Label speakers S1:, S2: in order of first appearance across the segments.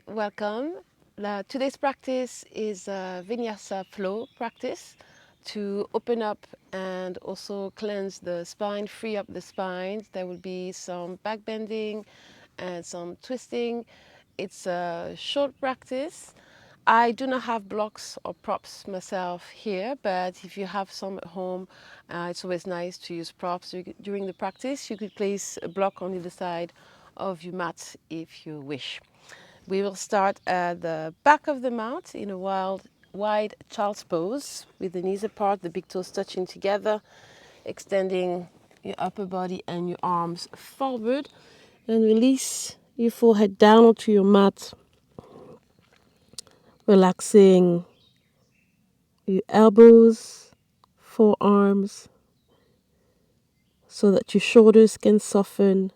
S1: welcome. Today's practice is a Vinyasa flow practice to open up and also cleanse the spine, free up the spine. There will be some back bending and some twisting. It's a short practice. I do not have blocks or props myself here, but if you have some at home, it's always nice to use props. During the practice, you could place a block on either side of your mat if you wish. We will start at the back of the mat in a wide child's pose with the knees apart, the big toes touching together, extending your upper body and your arms forward, and release your forehead down onto your mat, relaxing your elbows, forearms, so that your shoulders can soften.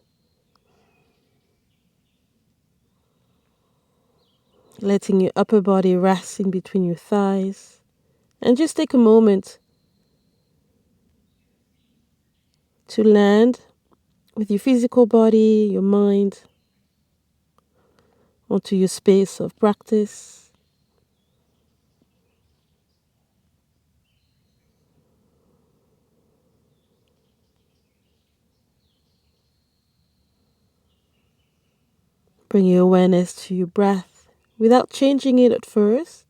S1: Letting your upper body rest in between your thighs. And just take a moment to land with your physical body, your mind, onto your space of practice. Bring your awareness to your breath without changing it at first.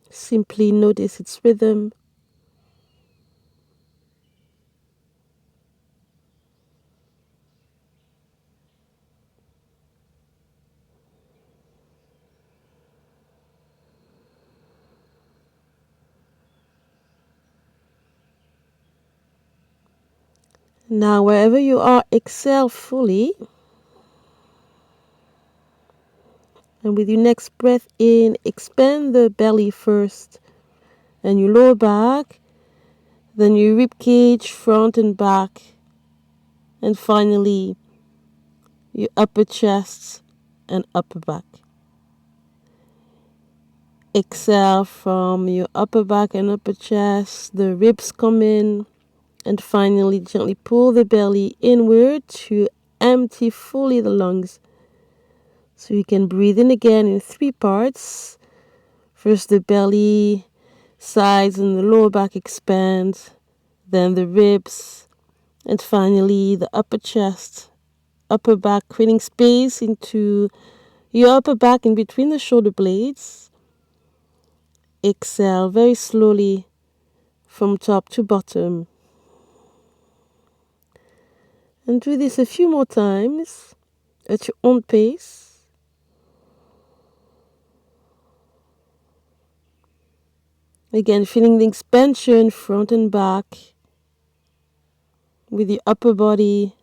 S1: Simply notice its rhythm. Now, wherever you are, exhale fully. And with your next breath in, expand the belly first and your lower back, then your rib cage, front and back, and finally your upper chest and upper back. Exhale from your upper back and upper chest, the ribs come in, and finally gently pull the belly inward to empty fully the lungs. So you can breathe in again in 3 parts. First the belly, sides and the lower back expand, then the ribs, and finally the upper chest, upper back, creating space into your upper back in between the shoulder blades. Exhale very slowly from top to bottom. And do this a few more times at your own pace. Again, feeling the expansion front and back with your upper body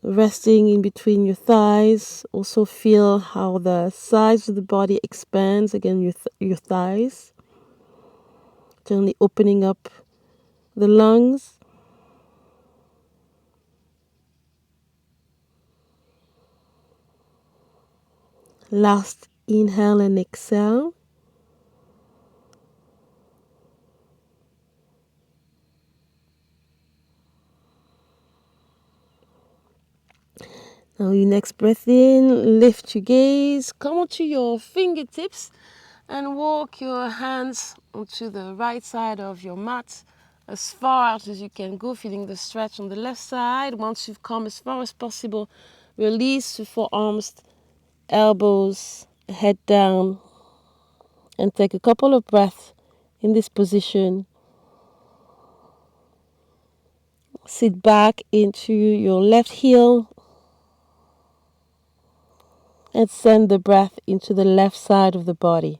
S1: resting in between your thighs. Also feel how the sides of the body expands, again, your thighs. Gently opening up the lungs. Last inhale and exhale. Now your next breath in, lift your gaze, come onto your fingertips and walk your hands onto the right side of your mat as far out as you can go, feeling the stretch on the left side. Once you've come as far as possible, release the forearms, elbows, head down, and take a couple of breaths in this position. Sit back into your left heel and send the breath into the left side of the body.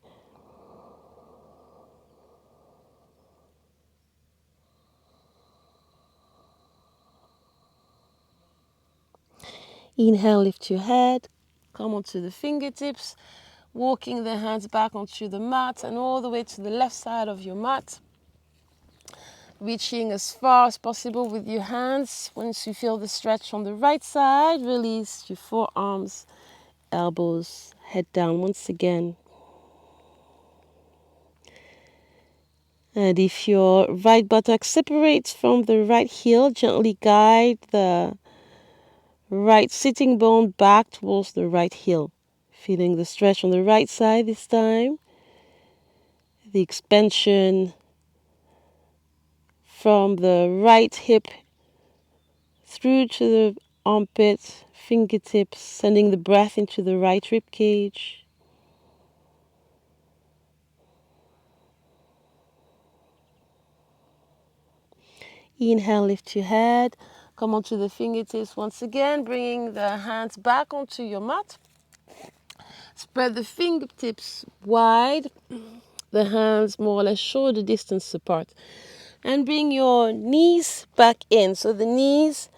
S1: Inhale, lift your head, come onto the fingertips, walking the hands back onto the mat and all the way to the left side of your mat. Reaching as far as possible with your hands. Once you feel the stretch on the right side, release your forearms, elbows, head down once again. And if your right buttock separates from the right heel, gently guide the right sitting bone back towards the right heel. Feeling the stretch on the right side this time. The expansion from the right hip through to the armpit, fingertips, sending the breath into the right rib cage. Inhale, lift your head. Come onto the fingertips once again, bringing the hands back onto your mat. Spread the fingertips wide, the hands more or less shoulder distance apart. And bring your knees back in. So the knees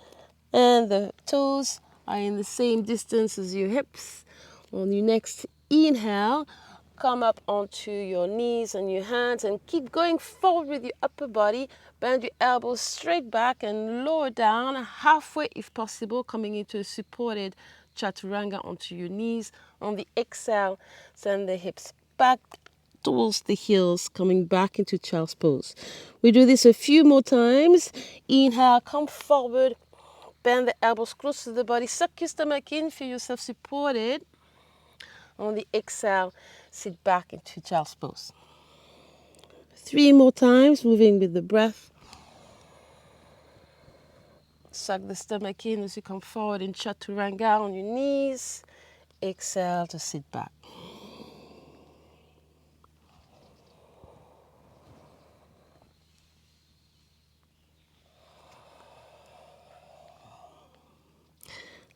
S1: and the toes are in the same distance as your hips. On your next inhale, come up onto your knees and your hands and keep going forward with your upper body. Bend your elbows straight back and lower down halfway if possible, coming into a supported chaturanga onto your knees. On the exhale, send the hips back towards the heels, coming back into child's pose. We do this a few more times. Inhale, come forward, bend the elbows close to the body, suck your stomach in, feel yourself supported. On the exhale, sit back into child's pose. 3 more times, moving with the breath. Suck the stomach in as you come forward in chaturanga on your knees. Exhale to sit back.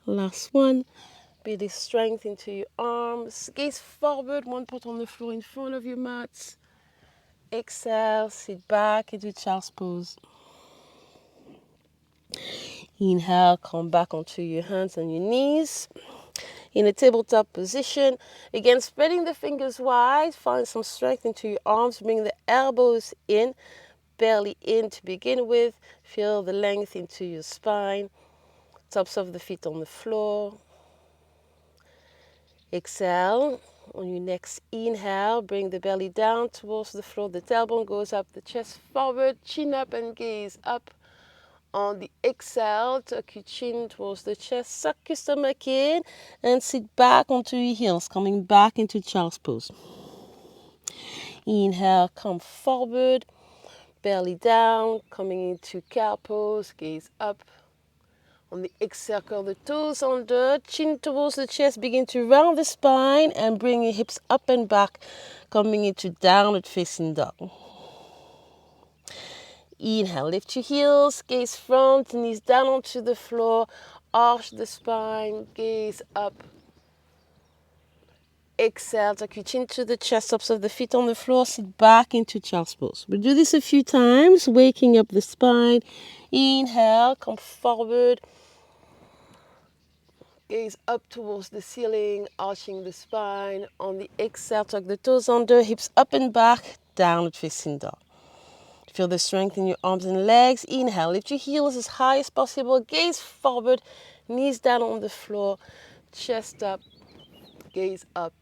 S1: Last one. Build the strength into your arms. Gaze forward, one foot on the floor in front of your mat. Exhale, sit back into child's pose. Inhale, come back onto your hands and your knees. In a tabletop position. Again, spreading the fingers wide. Find some strength into your arms. Bring the elbows in, belly in to begin with. Feel the length into your spine. Tops of the feet on the floor. Exhale. On your next inhale, bring the belly down towards the floor. The tailbone goes up, the chest forward, chin up and gaze up. On the exhale, tuck your chin towards the chest, suck your stomach in, and sit back onto your heels, coming back into child's pose. Inhale, come forward, belly down, coming into cow pose, gaze up. On the exhale, curl the toes under, chin towards the chest, begin to round the spine and bring your hips up and back, coming into downward facing dog. Inhale, lift your heels, gaze front, knees down onto the floor, arch the spine, gaze up. Exhale, tuck your chin to the chest, tops of the feet on the floor, sit back into child's pose. We'll do this a few times, waking up the spine. Inhale, come forward. Gaze up towards the ceiling, arching the spine. On the exhale, tuck the toes under, hips up and back, downward facing dog. Feel the strength in your arms and legs. Inhale, lift your heels as high as possible. Gaze forward, knees down on the floor, chest up, gaze up.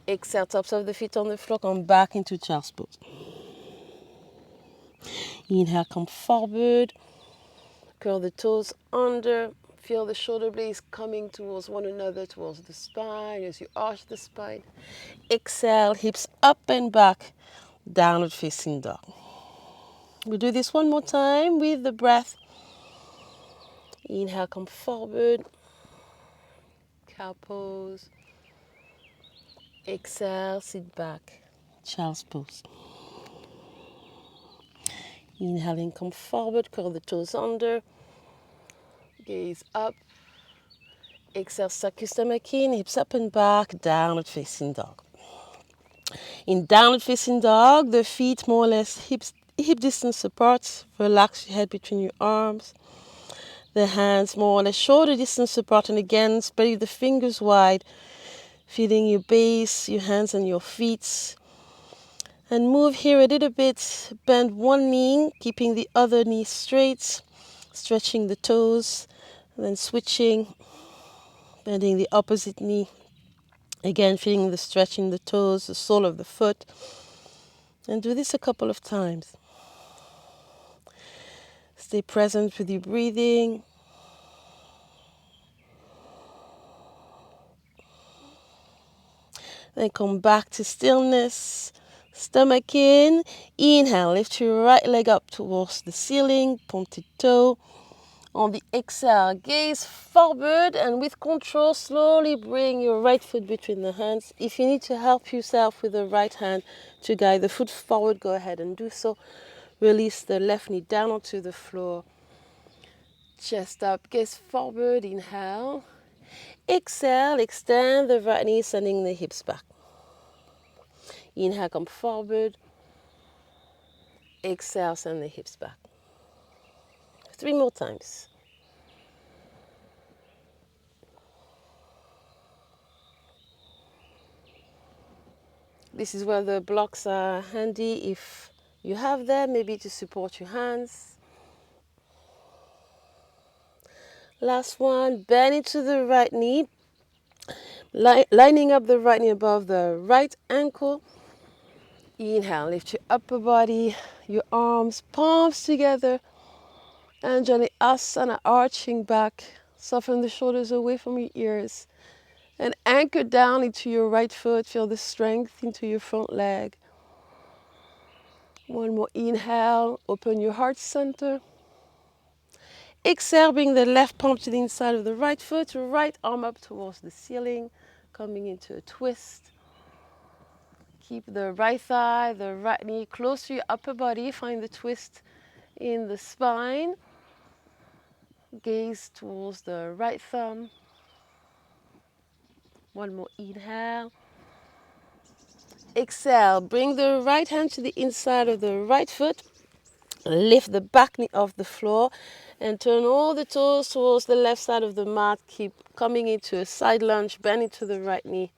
S1: Exhale, tops of the feet on the floor, come back into child's pose. Inhale, come forward, curl the toes under. Feel the shoulder blades coming towards one another, towards the spine as you arch the spine. Exhale, hips up and back, downward facing dog. We'll do this one more time with the breath. Inhale, come forward, cow pose. Exhale, sit back, child's pose. Inhaling, come forward, curl the toes under, gaze up. Exhale, suck your stomach in, hips up and back, downward facing dog. In downward facing dog, the feet more or less hip distance apart. Relax your head between your arms. The hands more or less shoulder distance apart. And again, spread the fingers wide, feeling your base, your hands and your feet. And move here a little bit. Bend one knee, keeping the other knee straight. Stretching the toes. And then switching. Bending the opposite knee. Again, feeling the stretch in the toes, the sole of the foot. And do this a couple of times. Stay present with your breathing. Then come back to stillness. Stomach in. Inhale, lift your right leg up towards the ceiling, pointed toe. On the exhale, gaze forward, and with control, slowly bring your right foot between the hands. If you need to help yourself with the right hand to guide the foot forward, go ahead and do so. Release the left knee down onto the floor. Chest up, gaze forward, inhale. Exhale, extend the right knee, sending the hips back. Inhale, come forward. Exhale, send the hips back. 3 more times. This is where the blocks are handy if you have them, maybe to support your hands. Last one, bend into the right knee, lining up the right knee above the right ankle. Inhale, lift your upper body, your arms, palms together, and gently asana, arching back. Soften the shoulders away from your ears. And anchor down into your right foot. Feel the strength into your front leg. One more inhale, open your heart center. Exhale, bring the left palm to the inside of the right foot, right arm up towards the ceiling, coming into a twist. Keep the right thigh, the right knee close to your upper body. Find the twist in the spine. Gaze towards the right thumb. One more inhale. Exhale, bring the right hand to the inside of the right foot. Lift the back knee off the floor and turn all the toes towards the left side of the mat. Keep coming into a side lunge, bend into the right knee.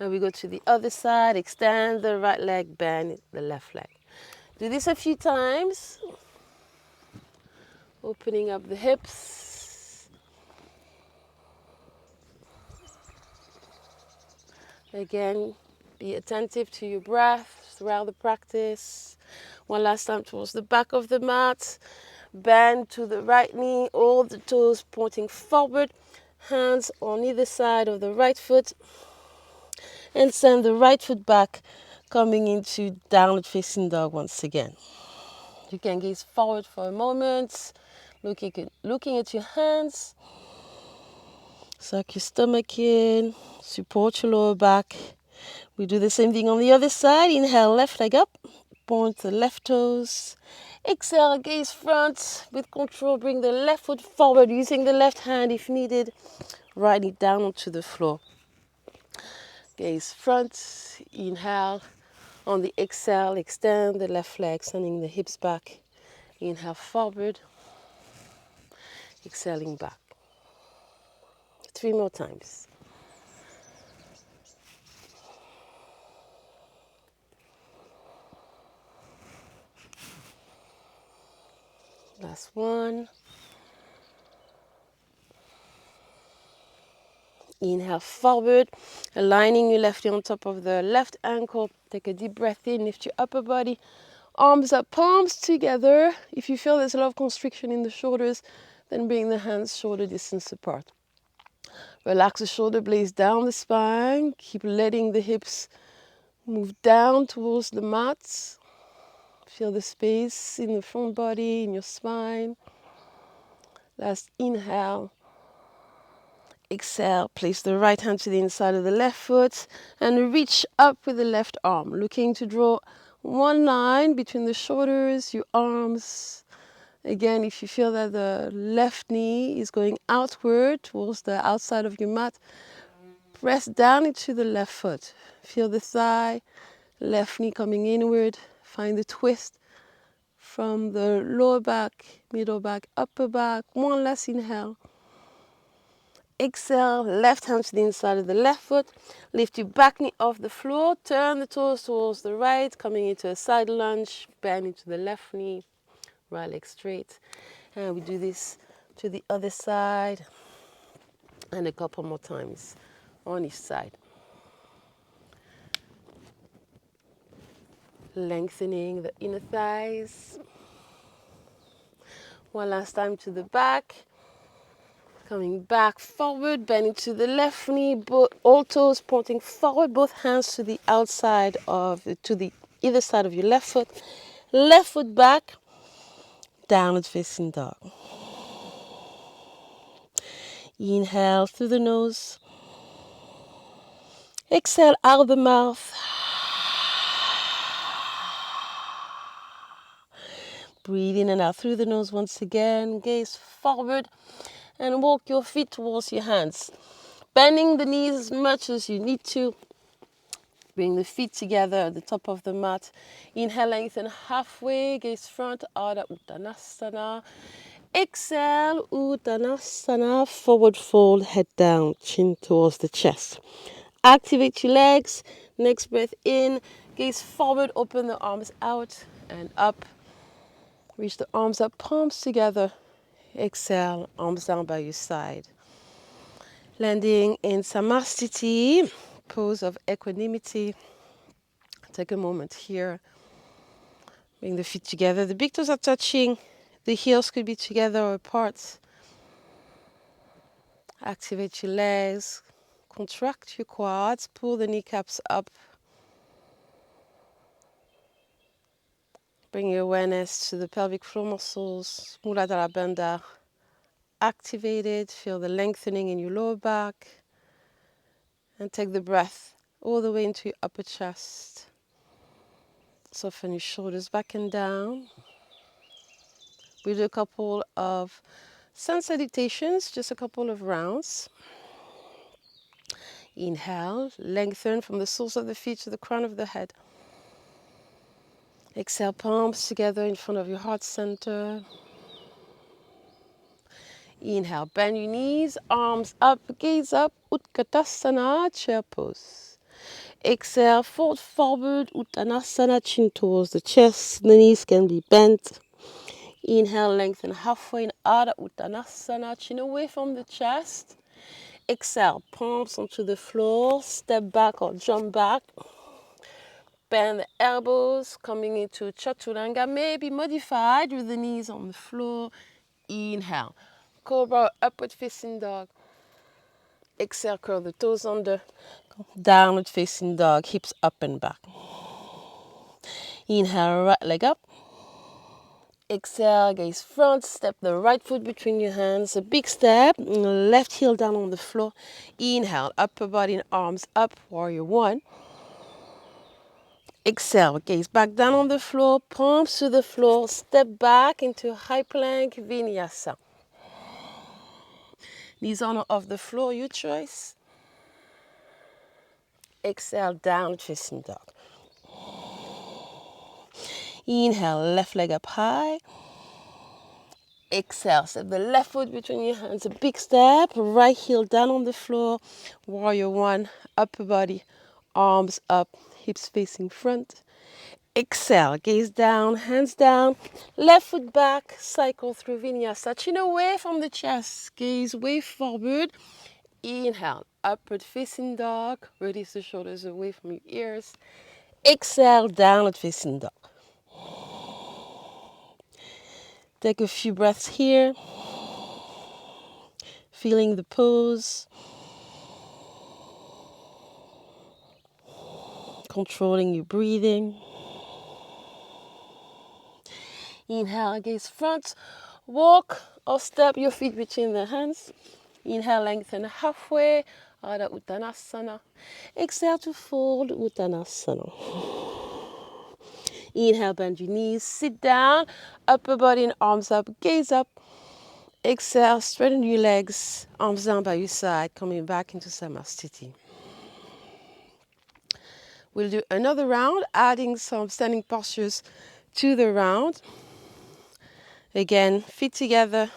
S1: And we go to the other side, extend the right leg, bend the left leg. Do this a few times. Opening up the hips. Again, be attentive to your breath throughout the practice. One last time towards the back of the mat. Bend to the right knee, all the toes pointing forward. Hands on either side of the right foot. And send the right foot back, coming into downward facing dog once again. You can gaze forward for a moment, looking at your hands. Suck your stomach in, support your lower back. We do the same thing on the other side. Inhale, left leg up, point the left toes. Exhale, gaze front. With control, bring the left foot forward, using the left hand if needed. Right knee down onto the floor. Gaze front, inhale. On the exhale, extend the left leg, sending the hips back. Inhale forward, exhaling back. 3 more times. Last one. Inhale forward, aligning your left knee on top of the left ankle. Take a deep breath in, lift your upper body. Arms up, palms together. If you feel there's a lot of constriction in the shoulders, then bring the hands shoulder distance apart. Relax the shoulder blades down the spine. Keep letting the hips move down towards the mat. Feel the space in the front body, in your spine. Last inhale. Exhale, place the right hand to the inside of the left foot and reach up with the left arm, looking to draw one line between the shoulders, your arms. Again, if you feel that the left knee is going outward towards the outside of your mat, press down into the left foot. Feel the thigh, left knee coming inward. Find the twist from the lower back, middle back, upper back. One last inhale. Exhale, left hand to the inside of the left foot. Lift your back knee off the floor. Turn the toes towards the right, coming into a side lunge. Bend into the left knee, right leg straight. And we do this to the other side and a couple more times on each side. Lengthening the inner thighs. One last time to the back. Coming back forward, bending to the left knee, all toes pointing forward, both hands to the outside to the either side of your left foot. Left foot back, downward facing dog. Inhale through the nose. Exhale out of the mouth. Breathe in and out through the nose once again. Gaze forward and walk your feet towards your hands. Bending the knees as much as you need to. Bring the feet together at the top of the mat. Inhale, lengthen halfway. Gaze front, Ardha Uttanasana. Exhale, Uttanasana. Forward fold, head down, chin towards the chest. Activate your legs. Next breath in. Gaze forward, open the arms out and up. Reach the arms up, palms together. Exhale, arms down by your side. Landing in Samastiti, pose of equanimity. Take a moment here. Bring the feet together. The big toes are touching. The heels could be together or apart. Activate your legs. Contract your quads. Pull the kneecaps up. Bring your awareness to the pelvic floor muscles. Muladhara Bandha activated. Feel the lengthening in your lower back. And take the breath all the way into your upper chest. Soften your shoulders back and down. We do a couple of sun salutations, just a couple of rounds. Inhale, lengthen from the soles of the feet to the crown of the head. Exhale, palms together in front of your heart center. Inhale, bend your knees, arms up, gaze up, Utkatasana, chair pose. Exhale, fold forward, Uttanasana, chin towards the chest. The knees can be bent. Inhale, lengthen halfway in Ardha Uttanasana, chin away from the chest. Exhale, palms onto the floor, step back or jump back. Bend the elbows, coming into Chaturanga, maybe modified with the knees on the floor. Inhale, Cobra, upward facing dog. Exhale, curl the toes under. Downward facing dog, hips up and back. Inhale, right leg up. Exhale, gaze front, step the right foot between your hands. A big step, left heel down on the floor. Inhale, upper body and arms up, warrior one. Exhale, gaze back down on the floor, palms to the floor, step back into high plank, Vinyasa. Knees on off the floor, your choice. Exhale, down facing dog. Inhale, left leg up high. Exhale, step the left foot between your hands, a big step, right heel down on the floor, warrior one, upper body, arms up, hips facing front. Exhale, gaze down, hands down, left foot back, cycle through Vinyasa, chin away from the chest, gaze way forward. Inhale, upward facing dog, release the shoulders away from your ears. Exhale, downward facing dog. Take a few breaths here, feeling the pose, controlling your breathing. Inhale, gaze front, walk or step your feet between the hands. Inhale, lengthen halfway, Ardha Uttanasana. Exhale to fold, Uttanasana. Inhale, bend your knees, sit down, upper body and arms up, gaze up. Exhale, straighten your legs, arms down by your side, coming back into Samastiti. We'll do another round, adding some standing postures to the round. Again, feet together,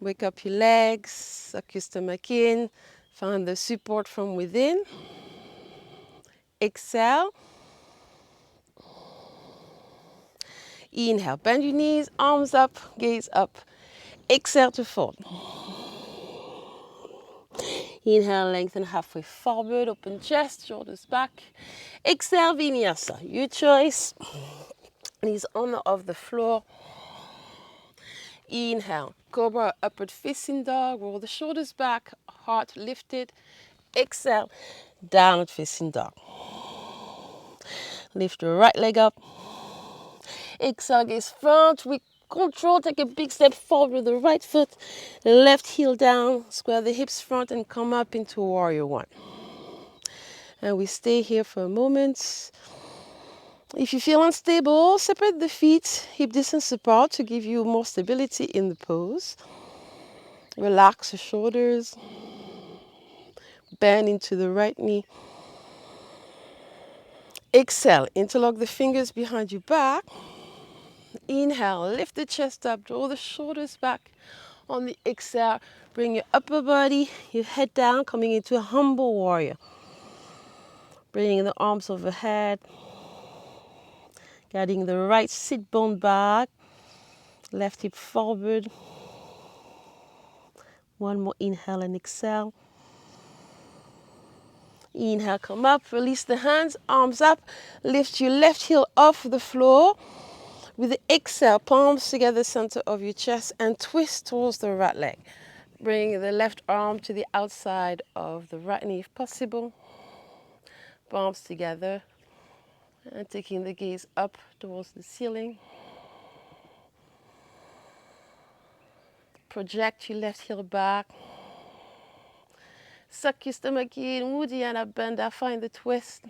S1: wake up your legs, suck your stomach in, find the support from within. Exhale. Inhale, bend your knees, arms up, gaze up. Exhale to fold. Inhale, lengthen halfway forward, open chest, shoulders back. Exhale, Vinyasa, your choice. Knees on or off the floor. Inhale, Cobra, upward facing dog, roll the shoulders back, heart lifted. Exhale, downward facing dog. Lift the right leg up. Exhale, gaze front. We control, take a big step forward with the right foot. Left heel down, square the hips front and come up into warrior one. And we stay here for a moment. If you feel unstable, separate the feet hip distance apart to give you more stability in the pose. Relax the shoulders. Bend into the right knee. Exhale, interlock the fingers behind your back. Inhale, lift the chest up, draw the shoulders back. On the exhale, bring your upper body, your head down, coming into a humble warrior. Bringing the arms overhead. Guiding the right sit bone back. Left hip forward. One more inhale and exhale. Inhale, come up, release the hands, arms up. Lift your left heel off the floor. With the exhale, palms together, center of your chest, and twist towards the right leg. Bring the left arm to the outside of the right knee if possible. Palms together, and taking the gaze up towards the ceiling. Project your left heel back. Suck your stomach in, Uddiyana Bandha, find the twist.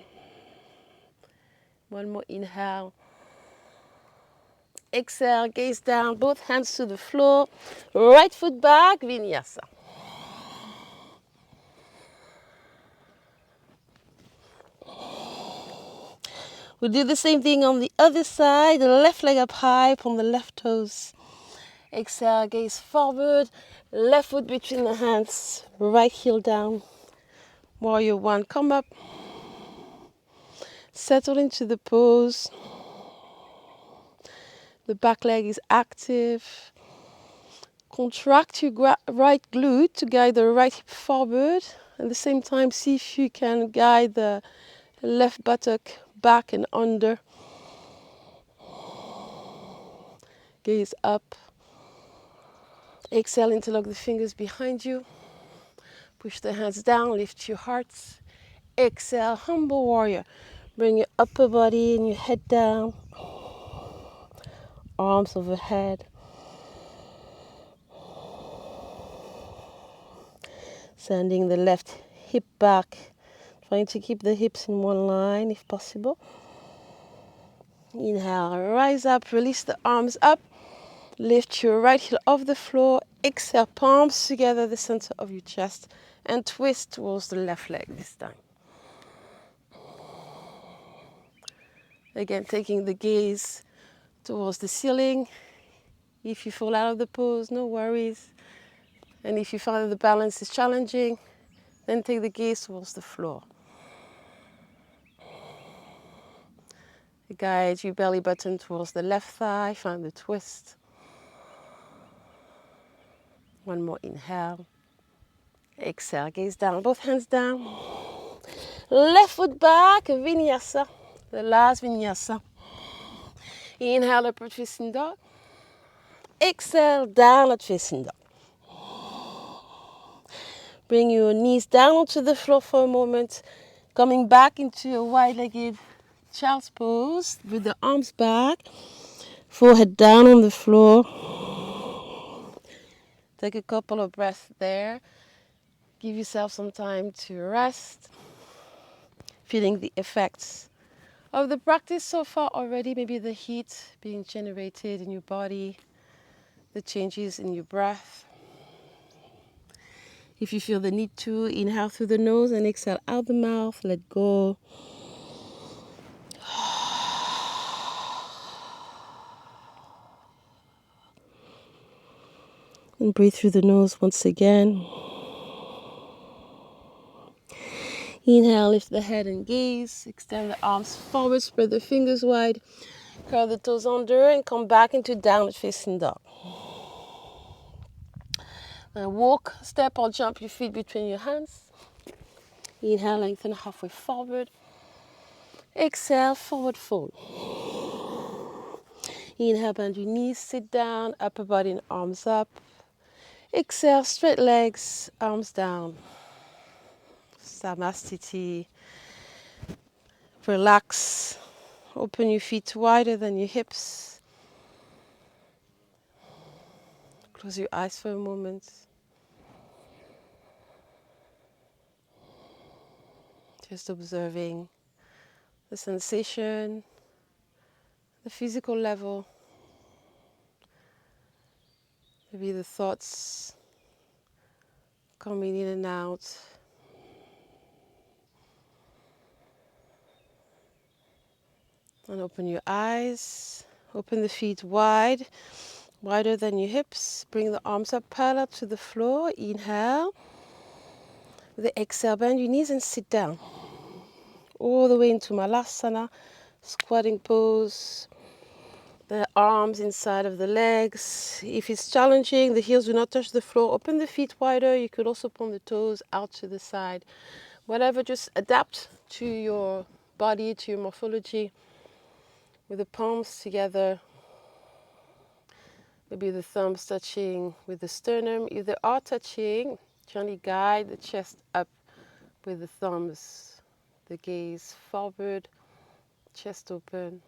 S1: One more inhale. Exhale, gaze down, both hands to the floor. Right foot back, Vinyasa. We'll do the same thing on the other side. The left leg up high from the left toes. Exhale, gaze forward. Left foot between the hands. Right heel down. Warrior one, come up. Settle into the pose. The back leg is active. Contract your right glute to guide the right hip forward. At the same time, see if you can guide the left buttock back and under. Gaze up. Exhale, interlock the fingers behind you. Push the hands down, lift your hearts. Exhale, humble warrior. Bring your upper body and your head down. Arms overhead. Sending the left hip back. Trying to keep the hips in one line if possible. Inhale, rise up, release the arms up. Lift your right heel off the floor. Exhale, palms together, the center of your chest. And twist towards the left leg this time. Again, taking the gaze towards the ceiling. If you fall out of the pose, no worries. And if you find that the balance is challenging, then take the gaze towards the floor. Guide your belly button towards the left thigh, find the twist. One more inhale. Exhale, gaze down, both hands down. Left foot back, Vinyasa. The last Vinyasa. Inhale, upward facing dog. Exhale, downward facing dog. Bring your knees down onto the floor for a moment. Coming back into a wide-legged child's pose with the arms back. Forehead down on the floor. Take a couple of breaths there. Give yourself some time to rest. Feeling the effects of the practice so far already. Maybe the heat being generated in your body. The changes in your breath. If you feel the need to, inhale through the nose and exhale out the mouth. Let go. And breathe through the nose once again. Inhale, lift the head and gaze. Extend the arms forward, spread the fingers wide. Curl the toes under and come back into downward facing dog. And walk, step or jump your feet between your hands. Inhale, lengthen halfway forward. Exhale, forward fold. Inhale, bend your knees, sit down, upper body and arms up. Exhale, straight legs, arms down. Samastiti. Relax. Open your feet wider than your hips. Close your eyes for a moment. Just observing the sensation, the physical level, maybe the thoughts coming in and out. And open your eyes. Open the feet wide, wider than your hips. Bring the arms up parallel to the floor. Inhale. With the exhale, bend your knees and sit down. All the way into Malasana, squatting pose. The arms inside of the legs. If it's challenging, the heels do not touch the floor. Open the feet wider. You could also point the toes out to the side. Whatever, just adapt to your body, to your morphology. With the palms together. Maybe the thumbs touching with the sternum. If they are touching, gently guide the chest up with the thumbs. The gaze forward, chest open.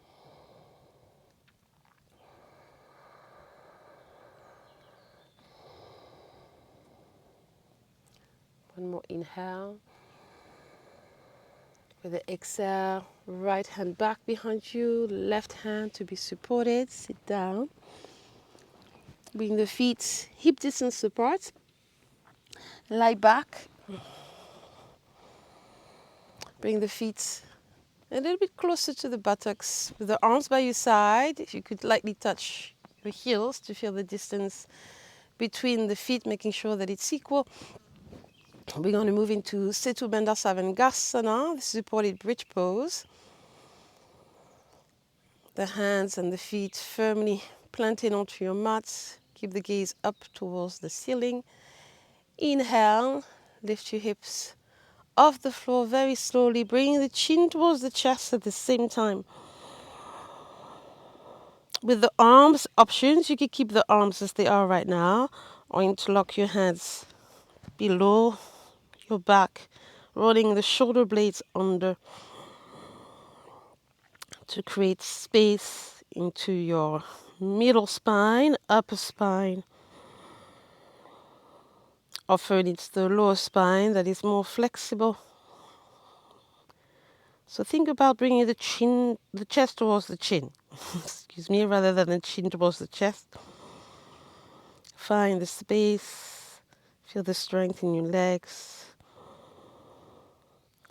S1: One more inhale. With the exhale, right hand back behind you, left hand to be supported. Sit down. Bring the feet hip distance apart. Lie back. Bring the feet a little bit closer to the buttocks with the arms by your side. If you could lightly touch your heels to feel the distance between the feet, making sure that it's equal. We're going to move into Setu Bandha Savangasana, the supported bridge pose. The hands and the feet firmly planted onto your mat. Keep the gaze up towards the ceiling. Inhale, lift your hips off the floor very slowly, bringing the chin towards the chest at the same time. With the arms options, you can keep the arms as they are right now, or interlock your hands below your back, rolling the shoulder blades under to create space into your middle spine, upper spine. Often it's the lower spine that is more flexible. So think about bringing the chest towards the chin. Excuse me, rather than the chin towards the chest. Find the space. Feel the strength in your legs.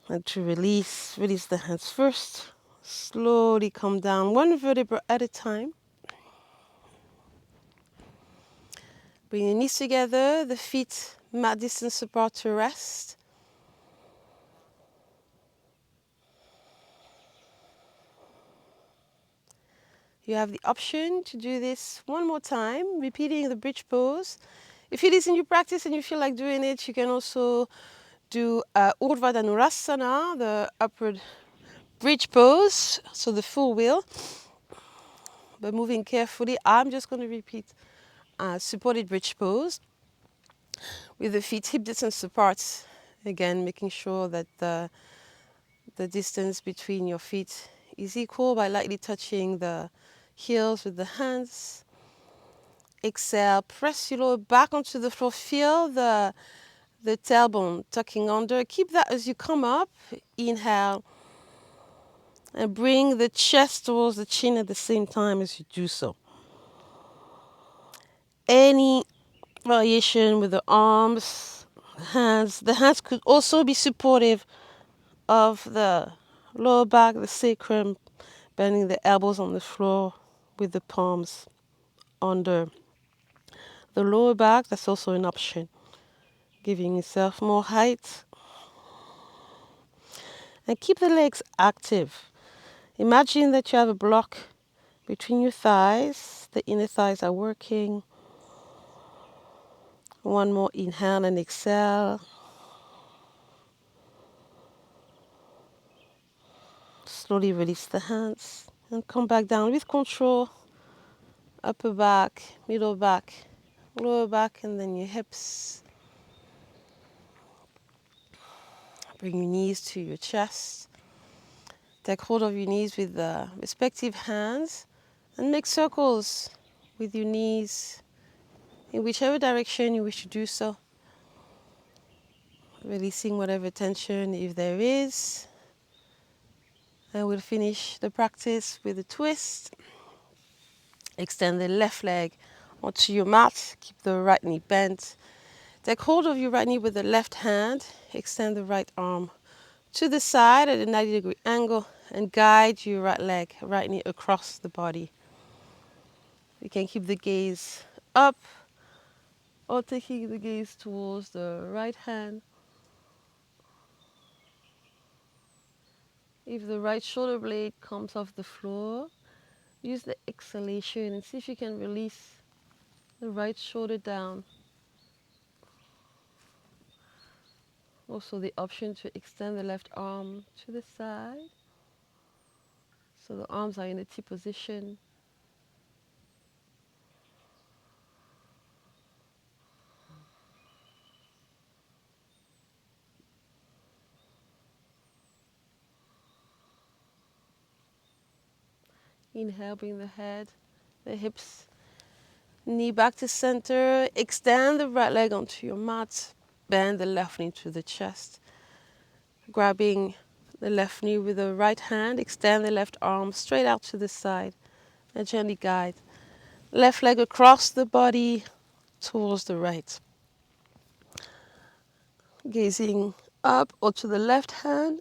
S1: And to release the hands first. Slowly come down one vertebra at a time. Bring your knees together, the feet mat distance apart to rest. You have the option to do this one more time, repeating the bridge pose. If it is in your practice and you feel like doing it, you can also do Urdhva Dhanurasana, the upward bridge pose, so the full wheel. But moving carefully, I'm just going to repeat supported bridge pose with the feet hip distance apart. Again, making sure that the distance between your feet is equal by lightly touching the heels with the hands. Exhale, press your lower back onto the floor. Feel the tailbone tucking under. Keep that as you come up. Inhale. And bring the chest towards the chin at the same time as you do so. Any variation with the arms, hands. The hands could also be supportive of the lower back, the sacrum, bending the elbows on the floor with the palms under the lower back. That's also an option. Giving yourself more height. And keep the legs active. Imagine that you have a block between your thighs. The inner thighs are working. One more inhale and exhale. Slowly release the hands and come back down with control. Upper back, middle back, lower back, and then your hips. Bring your knees to your chest. Take hold of your knees with the respective hands and make circles with your knees in whichever direction you wish to do so. Releasing whatever tension if there is. And we'll finish the practice with a twist. Extend the left leg onto your mat. Keep the right knee bent. Take hold of your right knee with the left hand. Extend the right arm to the side at a 90-degree angle and guide your right leg, right knee across the body. You can keep the gaze up or taking the gaze towards the right hand. If the right shoulder blade comes off the floor, use the exhalation and see if you can release the right shoulder down. Also the option to extend the left arm to the side. So the arms are in a T position. Inhale, bring the head, the hips, knee back to center. Extend the right leg onto your mat. Bend the left knee to the chest. Grabbing the left knee with the right hand. Extend the left arm straight out to the side. And gently guide. Left leg across the body towards the right. Gazing up or to the left hand.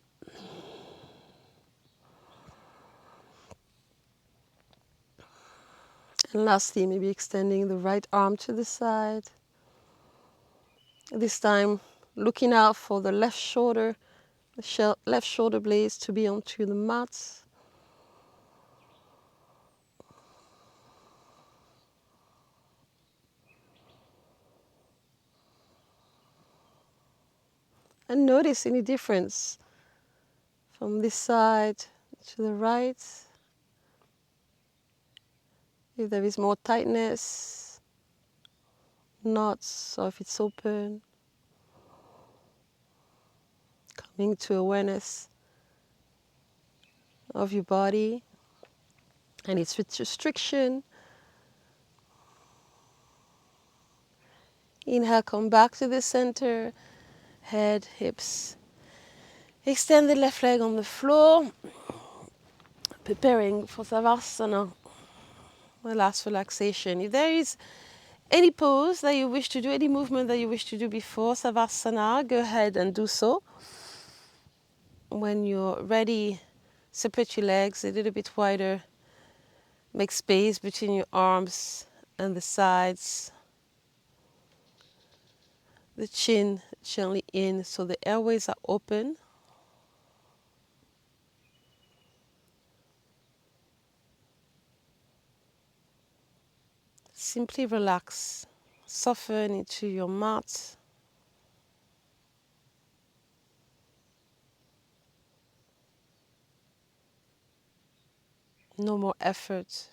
S1: And lastly, maybe extending the right arm to the side. This time, looking out for the left shoulder, left shoulder blades to be onto the mat. And notice any difference from this side to the right. If there is more tightness, knots, or if it's open. Coming to awareness of your body and its restriction. Inhale, come back to the center, head, hips. Extend the left leg on the floor, preparing for Savasana, the last relaxation. If there is any pose that you wish to do, any movement that you wish to do before Savasana, go ahead and do so. When you're ready, separate your legs a little bit wider. Make space between your arms and the sides. The chin gently in so the airways are open. Simply relax. Soften into your mat. No more effort.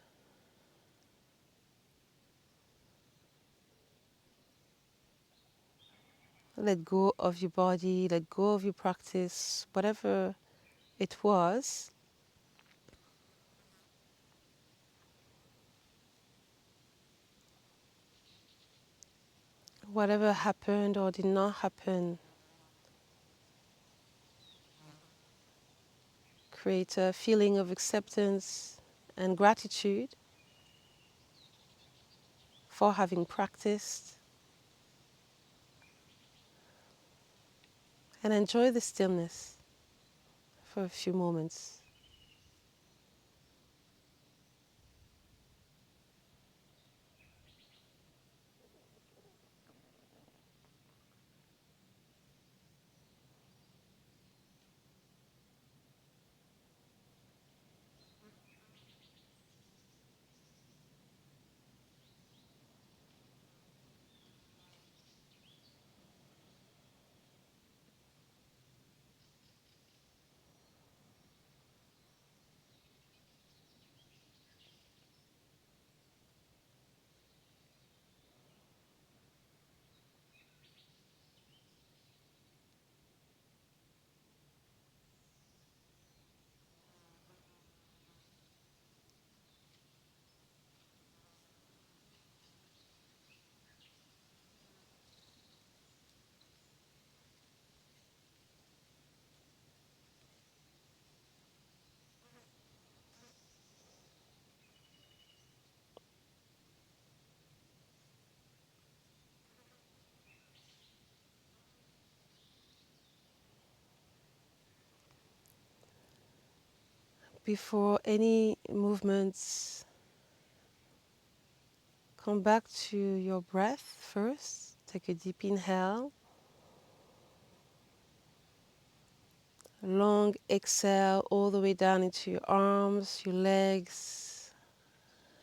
S1: Let go of your body, let go of your practice, whatever it was. Whatever happened or did not happen, create a feeling of acceptance and gratitude for having practiced. And enjoy the stillness for a few moments. Before any movements, come back to your breath first. Take a deep inhale. Long exhale all the way down into your arms, your legs.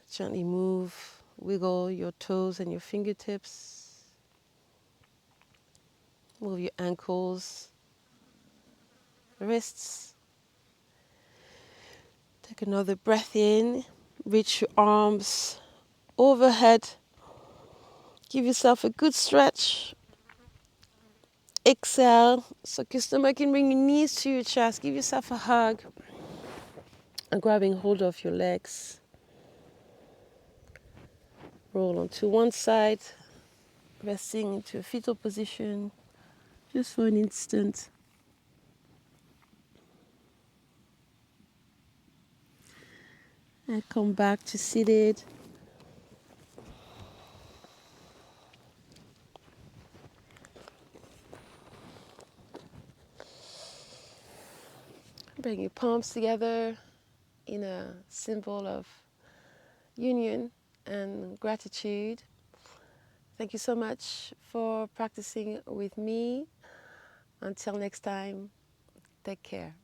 S1: Gently move, wiggle your toes and your fingertips. Move your ankles, wrists. Take another breath in. Reach your arms overhead. Give yourself a good stretch. Exhale, suck your stomach and bring your knees to your chest. Give yourself a hug. And grabbing hold of your legs. Roll onto one side, resting into a fetal position just for an instant. And come back to seated. Bring your palms together in a symbol of union and gratitude. Thank you so much for practicing with me. Until next time, take care.